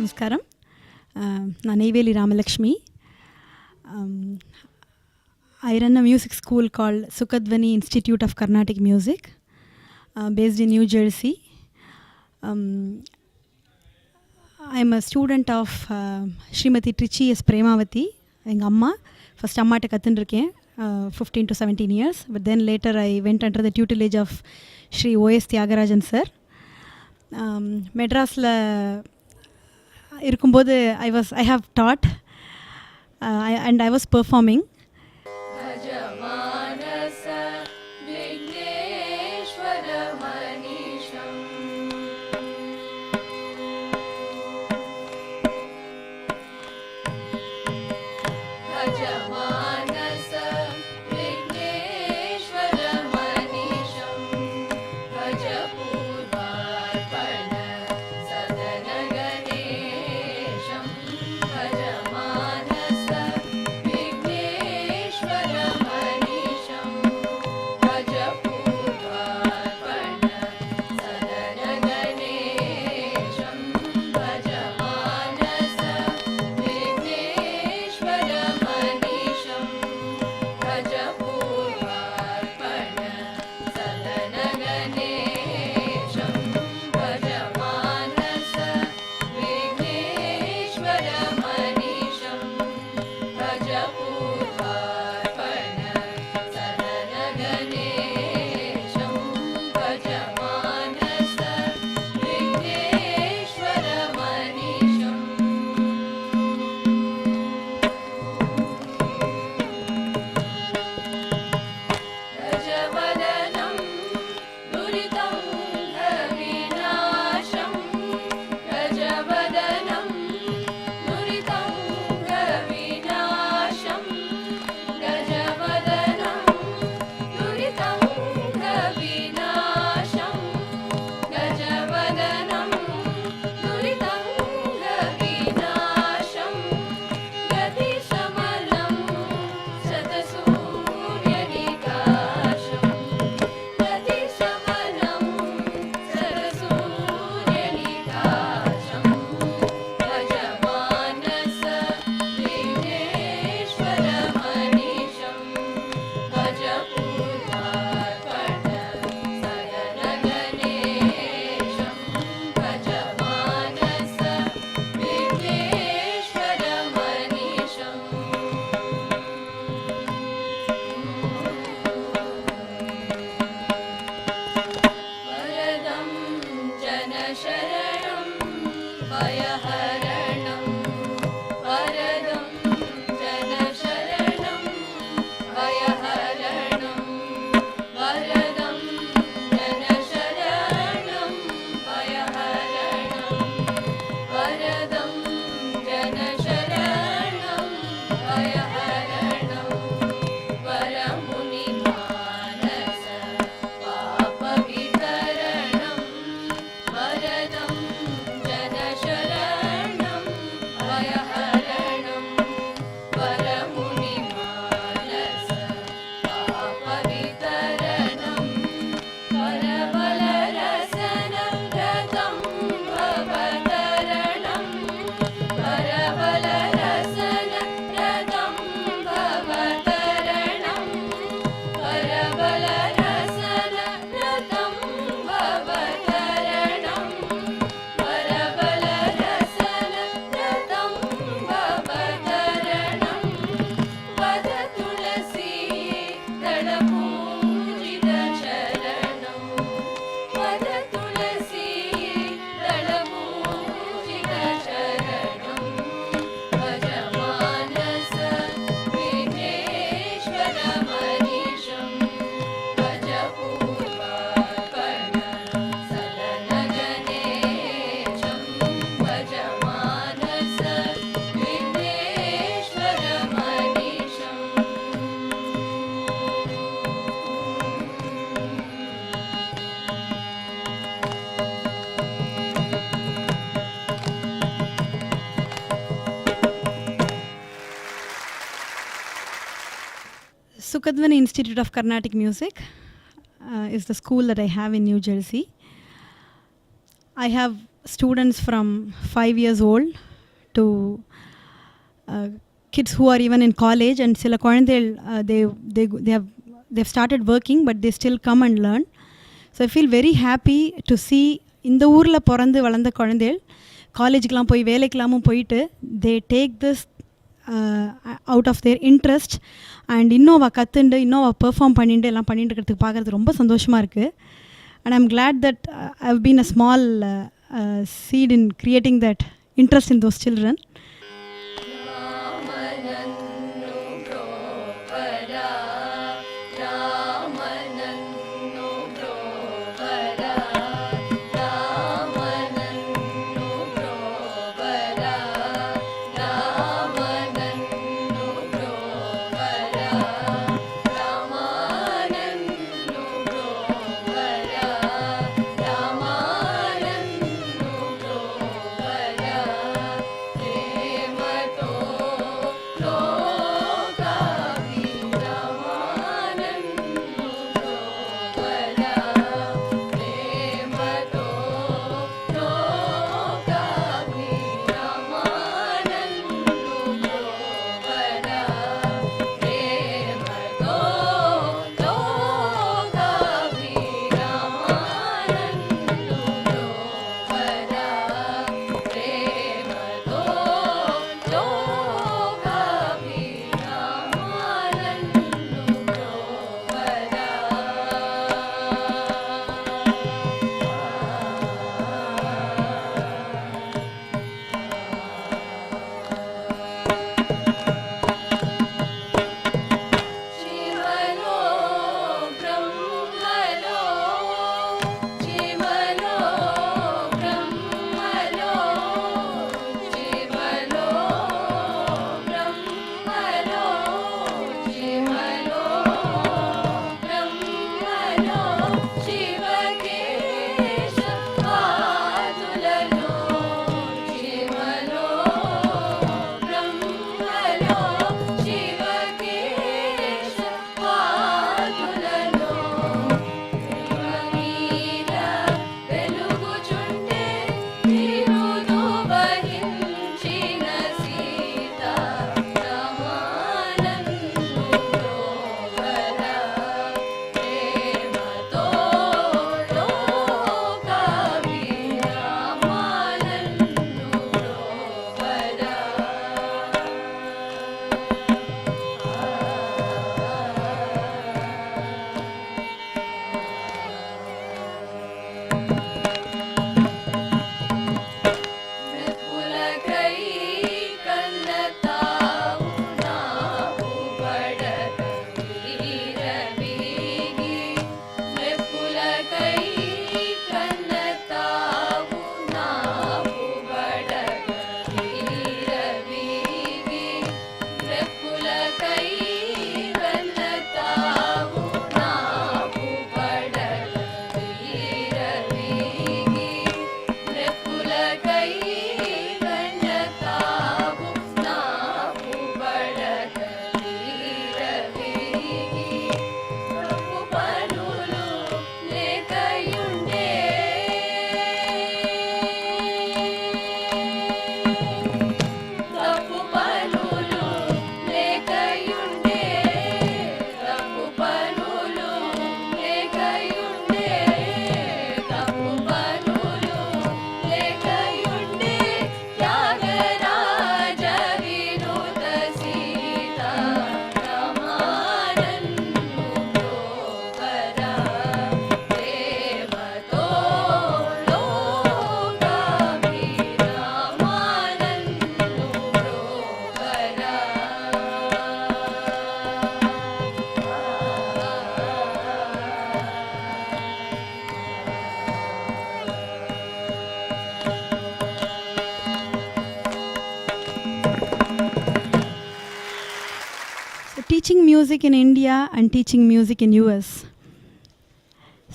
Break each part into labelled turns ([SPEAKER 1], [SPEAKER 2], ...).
[SPEAKER 1] Namaskaram. நான் Neyveli Ramalakshmi. I run a music school called Sukadvani Institute of Carnatic Music, based in New Jersey. I am a student of Srimati Trichy S. Premavati. எங்கள் அம்மா first அம்மாட்ட கற்றுருக்கேன் 15 to 17 years, but then later I went under the tutelage of Shri O.S. Tyagarajan sir. மெட்ராஸில் இருக்கும்போது I have taught and I was performing. Sukadvani Institute of Carnatic Music is the school that I have in New Jersey. I have students from 5 years old to kids who are even in college, and sila kuழந்தைகள் they've started working but they still come and learn. So I feel very happy to see இந்த ஊரில் பிறந்து வளர்ந்த குழந்தைகள் காலேஜுக்கெலாம் போய் வேலைக்கெல்லாமும் போயிட்டு they take this out of their interest and இன்னோவா கற்றுண்டு இன்னோவா பெர்ஃபார்ம் பண்ணிட்டு எல்லாம் பண்ணிட்டு இருக்கிறதுக்கு பார்க்குறது ரொம்ப சந்தோஷமாக இருக்குது. And I'm glad that I've been a small seed in creating that interest in those children. Teaching music in India and teaching music in US.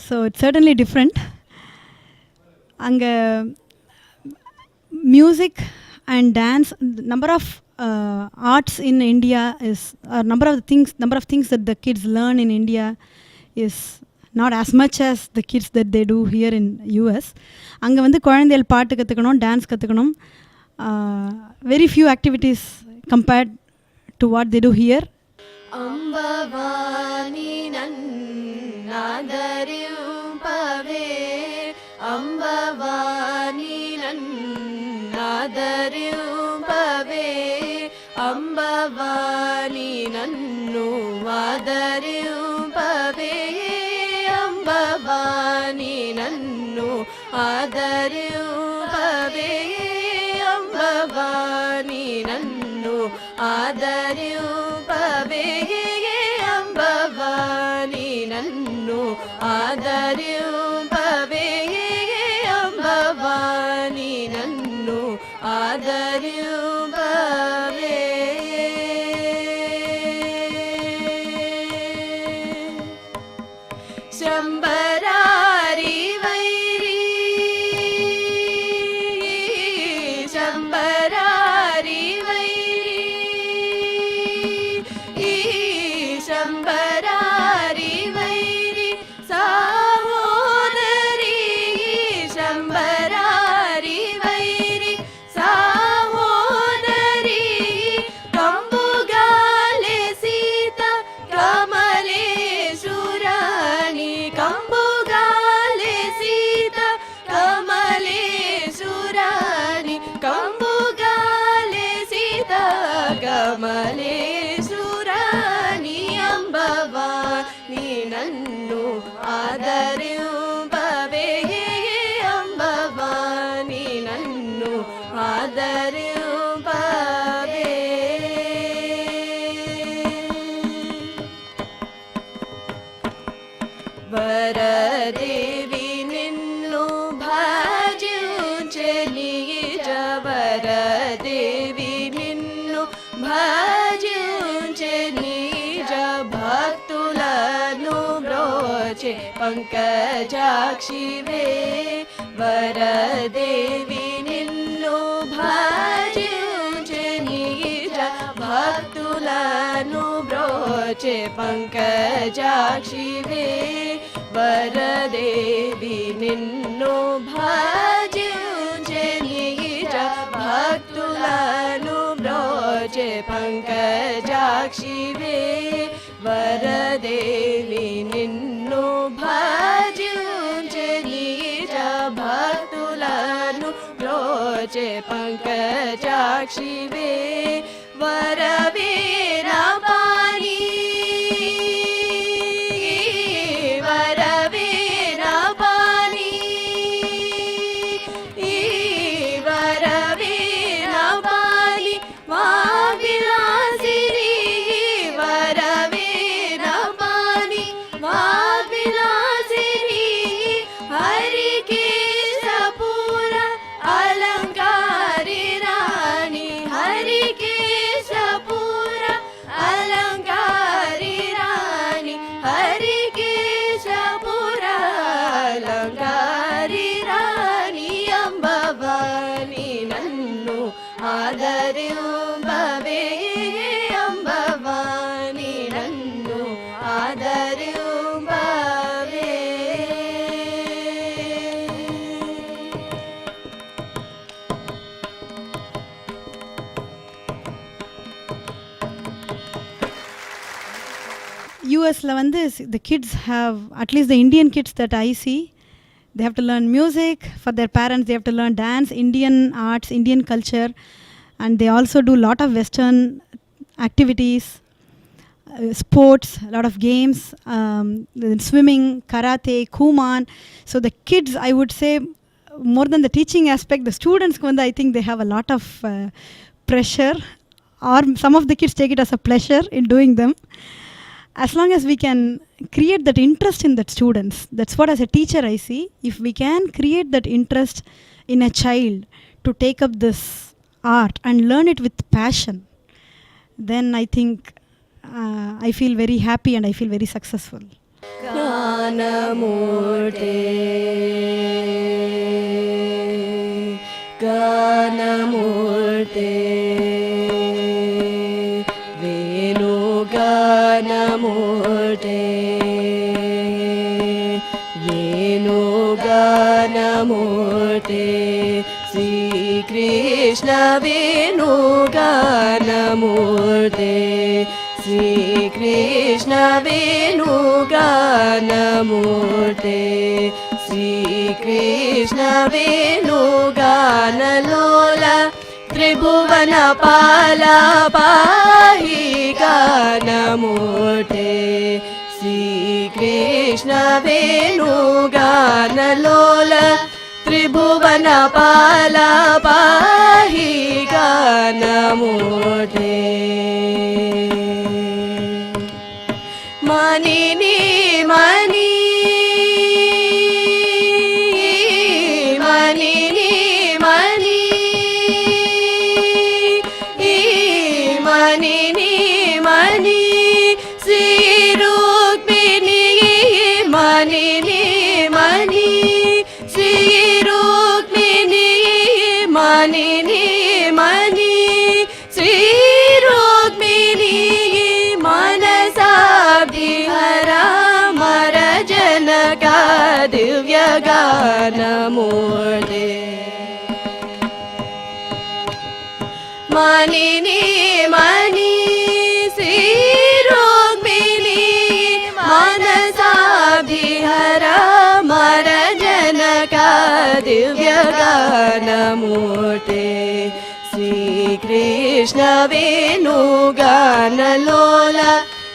[SPEAKER 1] So it's certainly different. Anga music and dance, number of arts in India is number of things that the kids learn in India is not as much as the kids that they do here in US. அங்கே வந்து குழந்தைகள் பாட்டு கற்றுக்கணும், dance கற்றுக்கணும். Very few activities compared to what they do here.
[SPEAKER 2] அம்பவாணி நன்னாதரியும்பவே, அம்பவாணி நன்னாதரியும்பவே, ಅಂಬವಾನಿ ನನ್ನು ಆದರಿಯುಂಪವೇ, ಅಂಬವಾನಿ ನನ್ನು ಆದರಿಯುಂಪವೇ, ಅಂಬವಾನಿ ನನ್ನು ಆದರಿಯುಂಪವೇ, ಅಂಬವಾನಿ ನನ್ನು ಆದರಿಯುಂಪವೇ, ಅಂಬವಾನಿ ನನ್ನು ಆದರಿಯುಂಪವೇ. ಶಂಬರಾರಿ ವೈರಿ, ಶಂಬರಾರಿ ವೈರಿ, ಶಂಬರಾರಿ ವೈರಿ ಸಹೋದರಿ, ಶಂಬರಾರಿ ವೈರಿ ಸಹೋದರಿ, ಕಂಬುಗಾಲೆ ಸೀತ ಕಮಲೇಶುರಾಣಿ, ಕಂಬುಗಾಲೆ ಸೀತ ಕಮಲೇಶುರಾಣಿ, ಕಂಬುಗಾಲೆ ಸೀತ ಕಮಲೇಶುರಾಣಿ, ಅಂಬವಾನಿ ನನ್ನು ಆದರಿಯುಂಪವೇ, ಅಂಬವಾನಿ ನನ್ನು ಆದರಿಯುಂಪವೇ. ವರದೇವಿ ನಿನ್ನು ಭಜಿಂಚೆ ನಿಜ, ವರದೇವಿ ನಿನ್ನು ಭಜಿಂಚೆ ನಿಜ, ಭಕ್తులను బ్రోచే పంకజాక్షివే, వరదేవి నిన్ను భజించే నిజ, భక్తులను బ్రోచే పంకజాక్షివే, వరదేవి నిన్ను భజించే నిజ, భక్తులను బ్రోచే పంకజాక్షివే, వరదేవి నిన్ను భజించే నిజ, భక్తులను బ్రోచే పంకజాక్షివే, వరవీర పాణి, వరవీర పాణి, వరవీర పాణి వావిలాసిని, వరవీర పాణి వావిలాసిని, హరికేశపుర అలంకారి రాణి, హరికేశపుర అలంకారి రాణి, హరికేశపుర అలంకారి రాణి, అంబవాని నన్ను ఆదరియుంపవే, అంబవాని నన్ను ఆదరియుంపవే.
[SPEAKER 1] யூஎஸில் வந்து the kids have, at least the Indian kids that I see, they have to learn music. For their parents they have to learn dance, Indian arts, Indian culture, and they also do a lot of Western activities, sports, a lot of games, swimming, karate, Kumon. So the kids, I would say, more than the teaching aspect, the students, I think they have a lot of pressure, or some of the kids take it as a pleasure in doing them. As long as we can create that interest in that students, that's what as a teacher I see. If we can create that interest in a child to take up this art and learn it with passion, then I think I feel very happy and I feel very successful.
[SPEAKER 2] గానమూర్తే, గానమూర్తే, వేణుగానమూర్తే, Shrikrishna वेणुगानमूर्ते Shrikrishna वेणुगानमूर्ते Shrikrishna वेणुगानलोला त्रिभुवनपाला पाहि गानमूर्ते श्रीकृष्ण वेणुगानलोला त्रिभुवनपाला पाहि गानमूर्ते मणिनी मणि मणिनी मणि मणिनी मणि श्रीरुक्मिणी मणिनी मणि श्रीरुक्मिणी मणिनी मणि श्रीरुक्मिणी मनसाब्धिहरा मर जनका दिव्यगानमूर्ते मणिनी मणि श्रीरुक्मिणी मनसाब्धिहरा मर जनका दिव्यगानमूर्ते श्रीकृष्ण वेणुगानलोला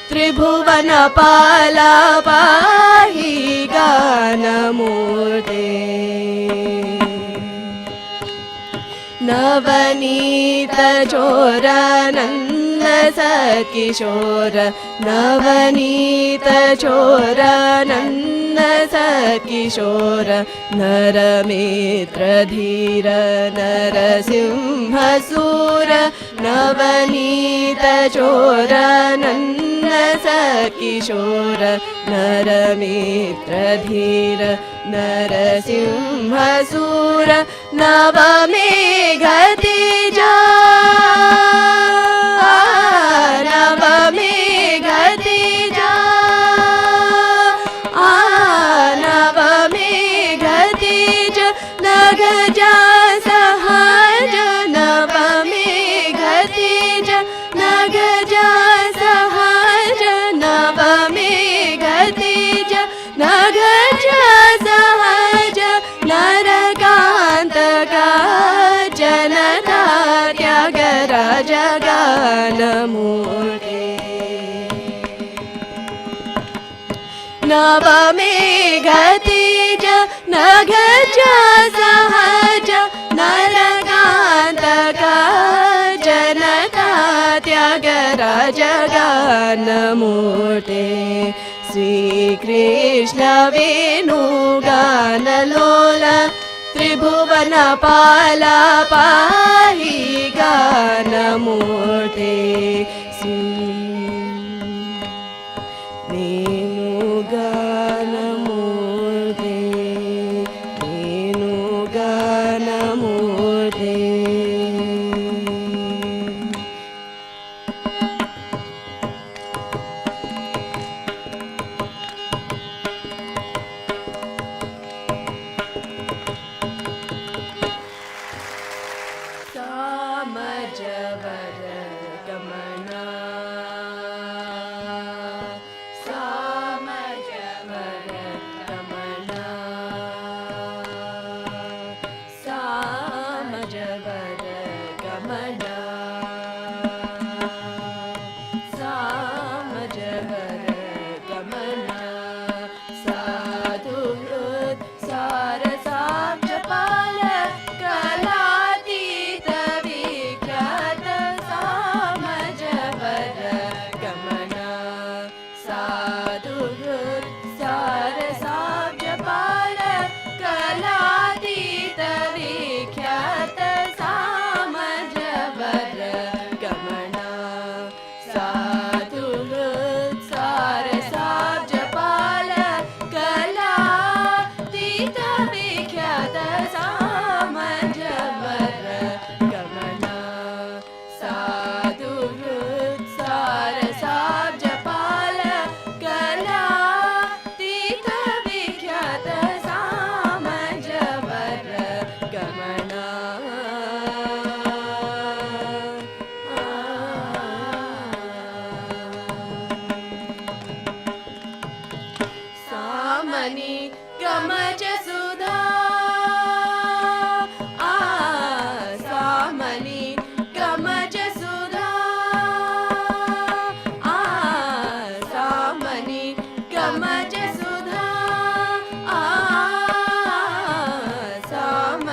[SPEAKER 2] त्रिभुवनपाला पाहि गानमूर्ते नवनीत चोर नन्द सत्किशोर नवनीत चोर नन्द सत्किशोर नरमित्र धीर नरसिंहसूर नवनीत चोर नन्द सत्किशोर नरमित्र धीर नरसिंहसूर नवमेघतेजा नवमेघतेजा नवमेघतेज नगजा सहज नवमेघतेज नगजा सहज नवमेघतेज नगजा सहज नरकान्तका जनता त्यागराज गानमूर्ते नवमेघतेज नगज सहज नरकान्तका जनता त्यागराज गानमूर्ते श्रीकृष्ण वेणुगानलोला त्रिभुवनपाला पाहि गानमूर्ते वेणुगानमूर्ते वेणुगानमूर्ते सामजवर गमना सामजवर गमना सामजवर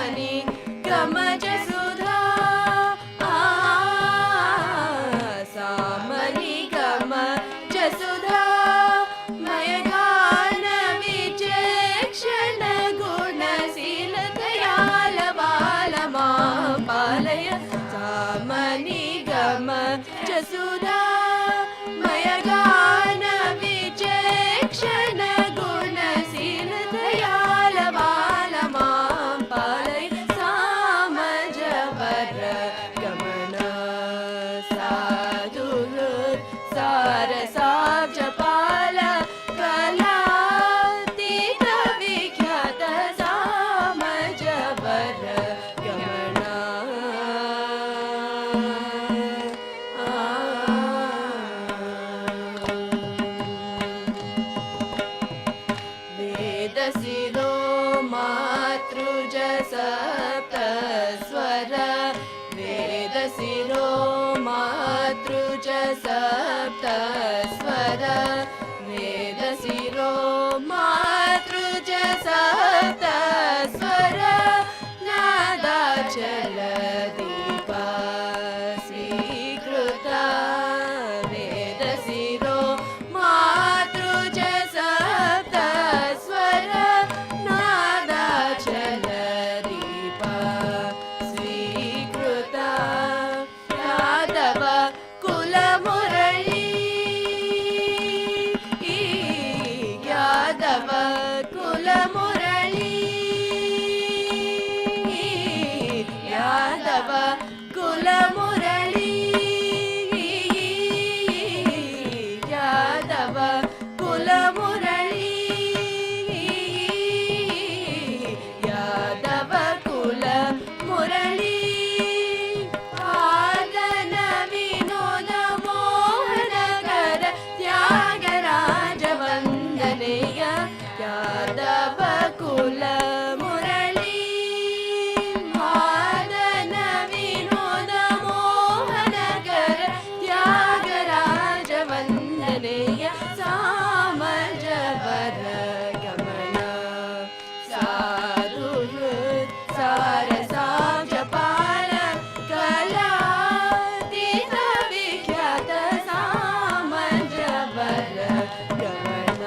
[SPEAKER 2] सामनि गमज सुधा सामनि गमज सुधा मय गान विचक्षण गुणशील दयाल बाल मां पालय सामनि गमज सुधा मय गान विचक्षण गुणशील दयाल बाल मां पालय सामज वर गमन साधु सारसाब्ज पाल कलातीत विख्यात सामज वर गमन वेद सिरो मातृज सप्त स्वर वेद सिरो मातृज सप्त स्वर वेद सिरो मातृज सप्त स्वर नादाचल दीपा स्वीकृत वेद सिरो मातृज सप्त स्वर नादाचल दीपा स्वीकृत यादव कुल मुरली यादव कुल मुरली यादव कुल मुरली यादव कुल मुरली यादव कुल मुरली आदन विनोद मोहन कर त्यागराज वंदनेय यादव कुल मुरली आदन विनोद मोहन कर त्यागराज वंदनेय सामज वर गमन साधु सारसाब्ज पाल कलातीत विख्यात सामज वर गमन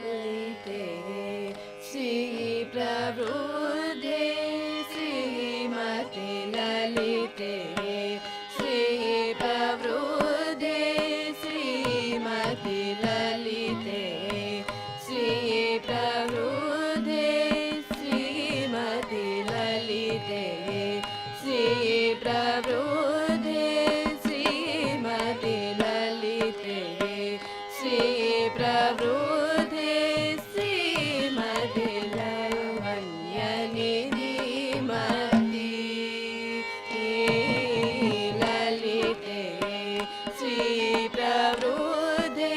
[SPEAKER 2] ललिते श्री प्रवृद्धे श्रीमति ललिते श्री प्रवृद्धे श्रीमति ललिते श्री प्रवृद्धे श्रीमति ललिते श्री प्रवृद्धे श्रीमति ललिते श्री प्रवृद्धे श्रीमति लावण्यनिधि मति ललिते श्री प्रवृद्धे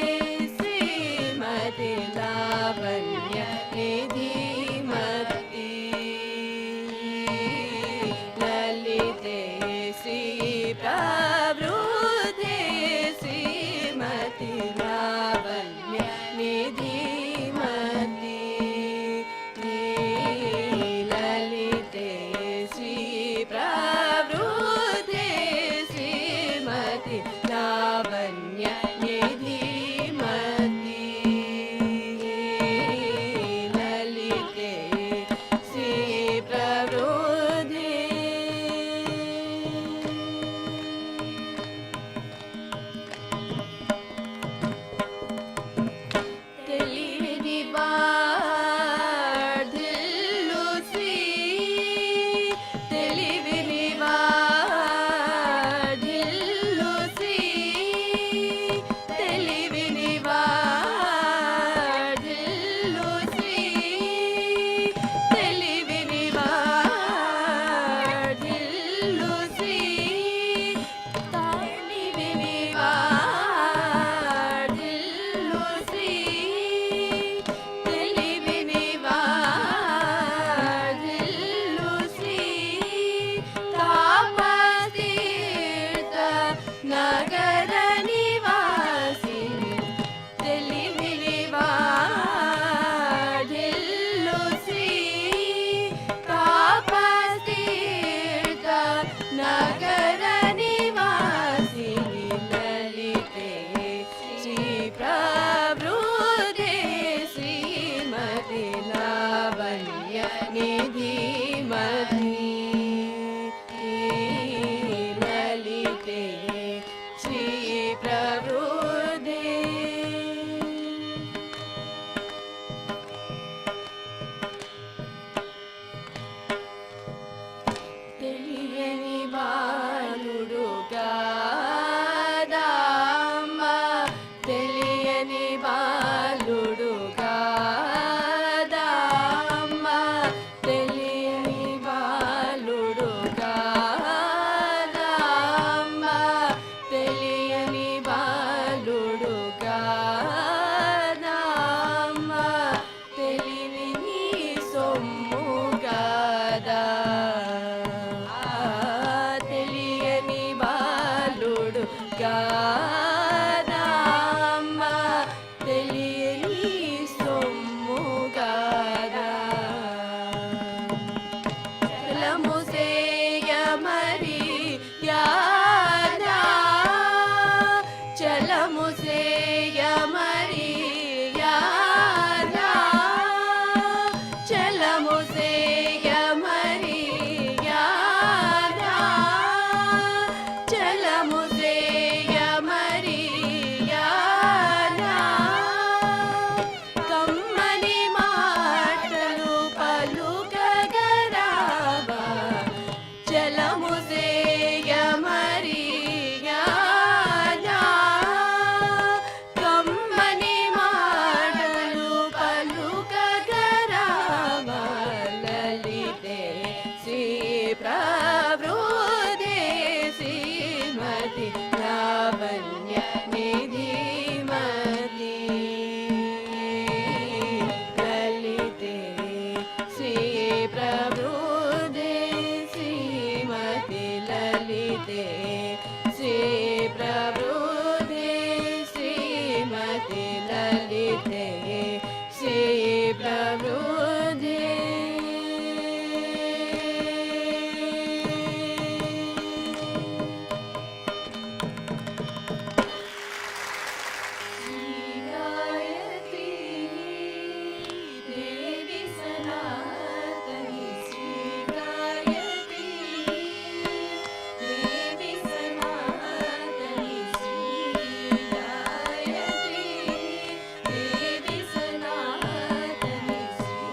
[SPEAKER 2] श्रीमति लावण्यनिधि मति ललिते श्री प्रवृद्धे श्रीमति लावण्यनिधि प्रवृद्धे श्रीमती लावण्य निधिमती ललिते श्री प्रवृद्धे తెలియని బాలుడు కాదమ్మ తెలియని బాలుడు కాదమ్మ తెలియని బాలుడు కాదమ్మ తెలియని బాలుడు కాదమ్మ తెలియని నీ సొమ్ము కాదా తెలియని బాలుడు కాదమ్మ తెలియని సొమ్ము కాదా చలము సేయ మరి యాదా చలము సేయ మరి యాదా చలము సేయ మరి యాదా చలము సేయ మరి యాదా కమ్మని మాటలు పలుకగరావా చలము సేయ మరి యాదా కమ్మని మాటలు పలుకగరావా లలితే శ్రీ ప్రవృద్ధే శ్రీమతి లావణ్య నిధిమతి లలితే శ్రీ ప్రవృద్ధే శ్రీమతి లలితే శ్రీ ప్రవృద్ధే శ్రీమతి లలితే Shri ప్రవృద్ధే Gayatri Devi Sanatani Shri Gayatri Devi Sanatani Shri Gayatri Devi Sanatani Shri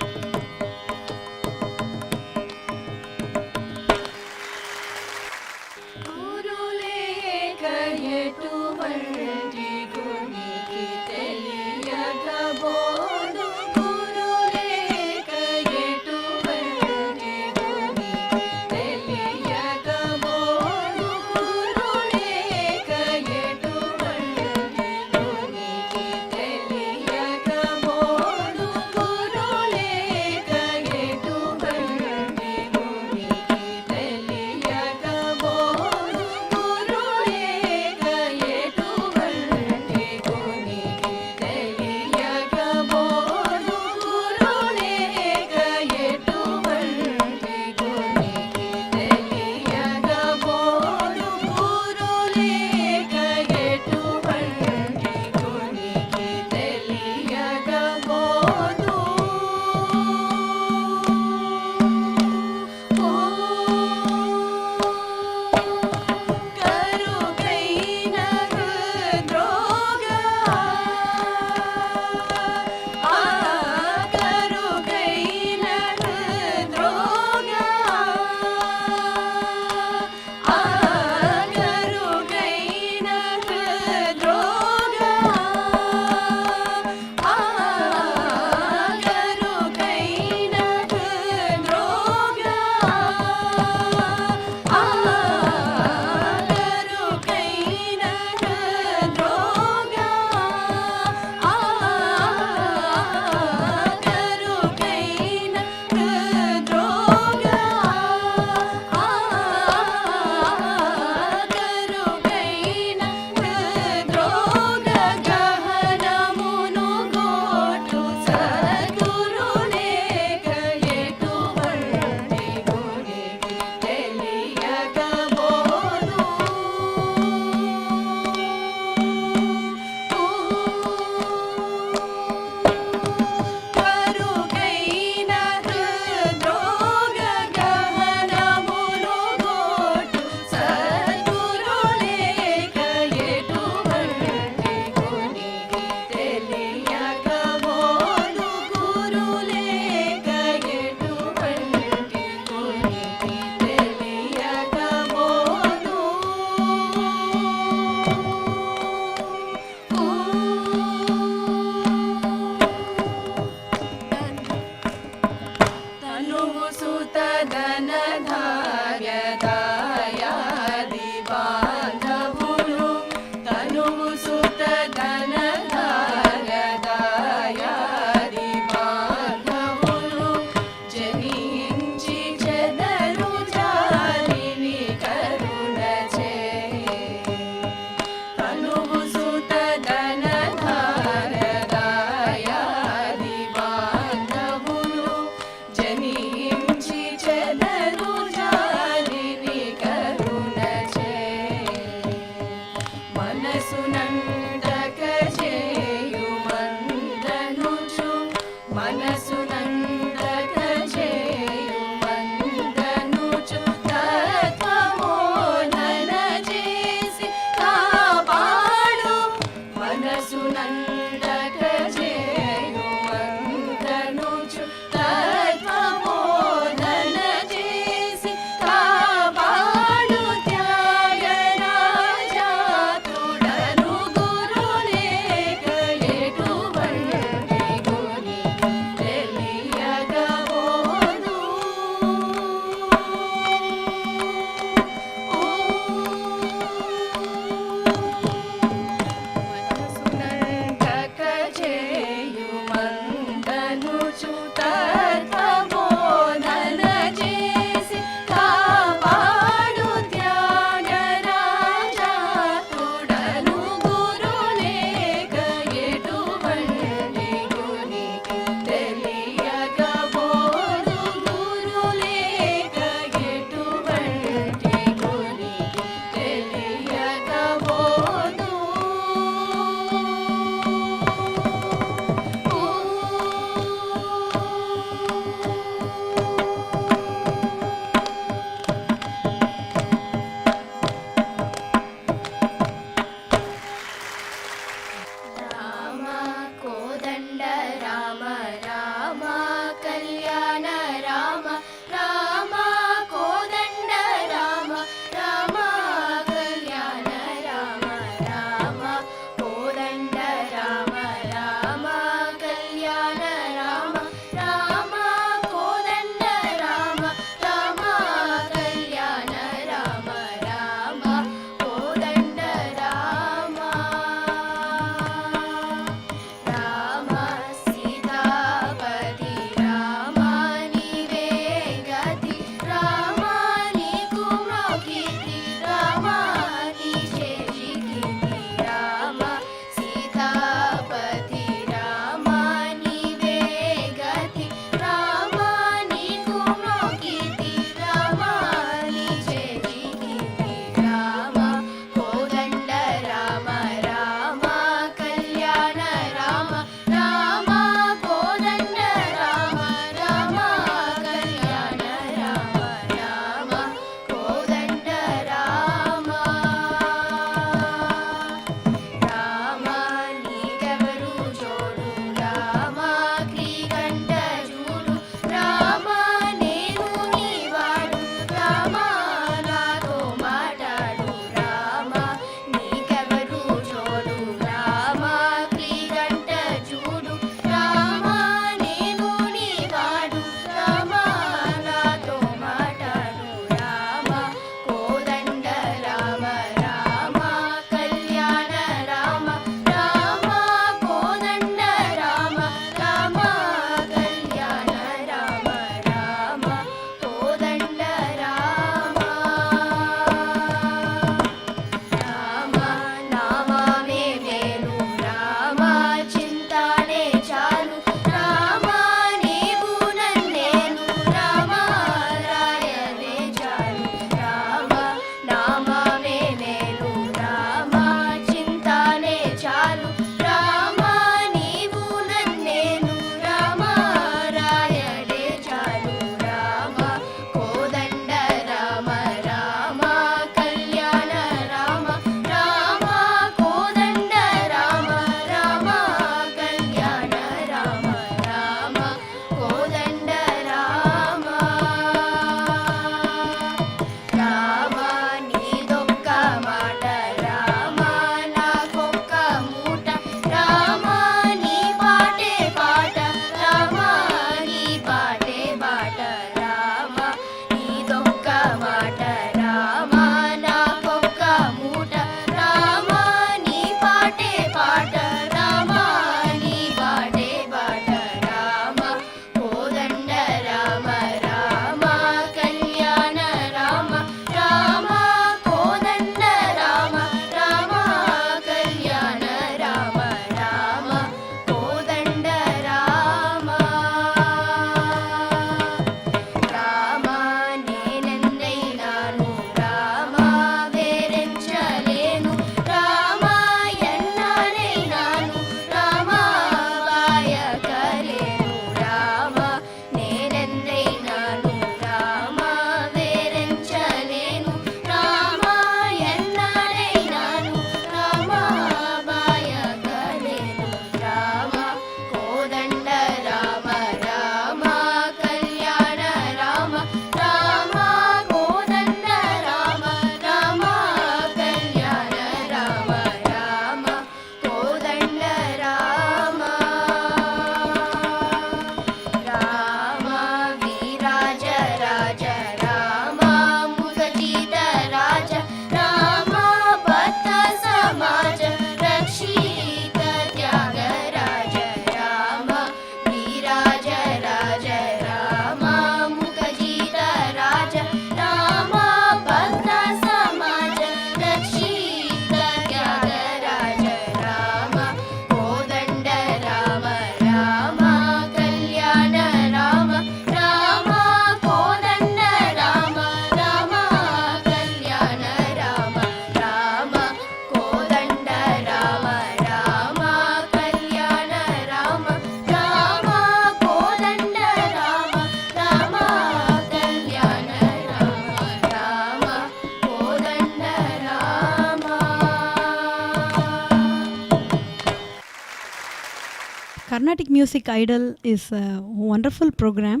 [SPEAKER 1] Carnatic Music Idol is a wonderful program.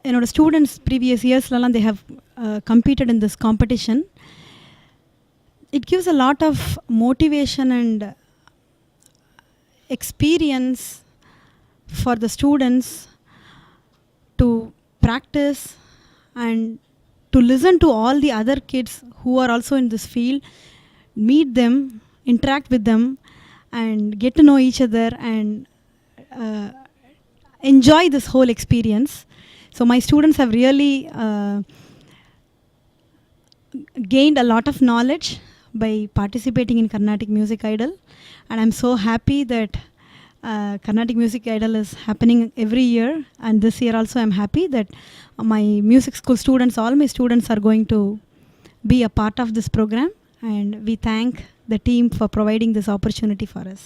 [SPEAKER 1] என்னோட ஸ்டூடெண்ட்ஸ் ப்ரீவியஸ் இயர்ஸ்லலாம் they have competed in this competition. It gives a lot of motivation and experience for the students to practice and to listen to all the other kids who are also in this field, meet them, interact with them, and get to know each other and enjoy this whole experience. So my students have really gained a lot of knowledge by participating in Carnatic Music Idol, and I'm so happy that Carnatic Music Idol is happening every year, and this year also I'm happy that my music school students, all my students are going to be a part of this program, and we thank the team for providing this opportunity for us.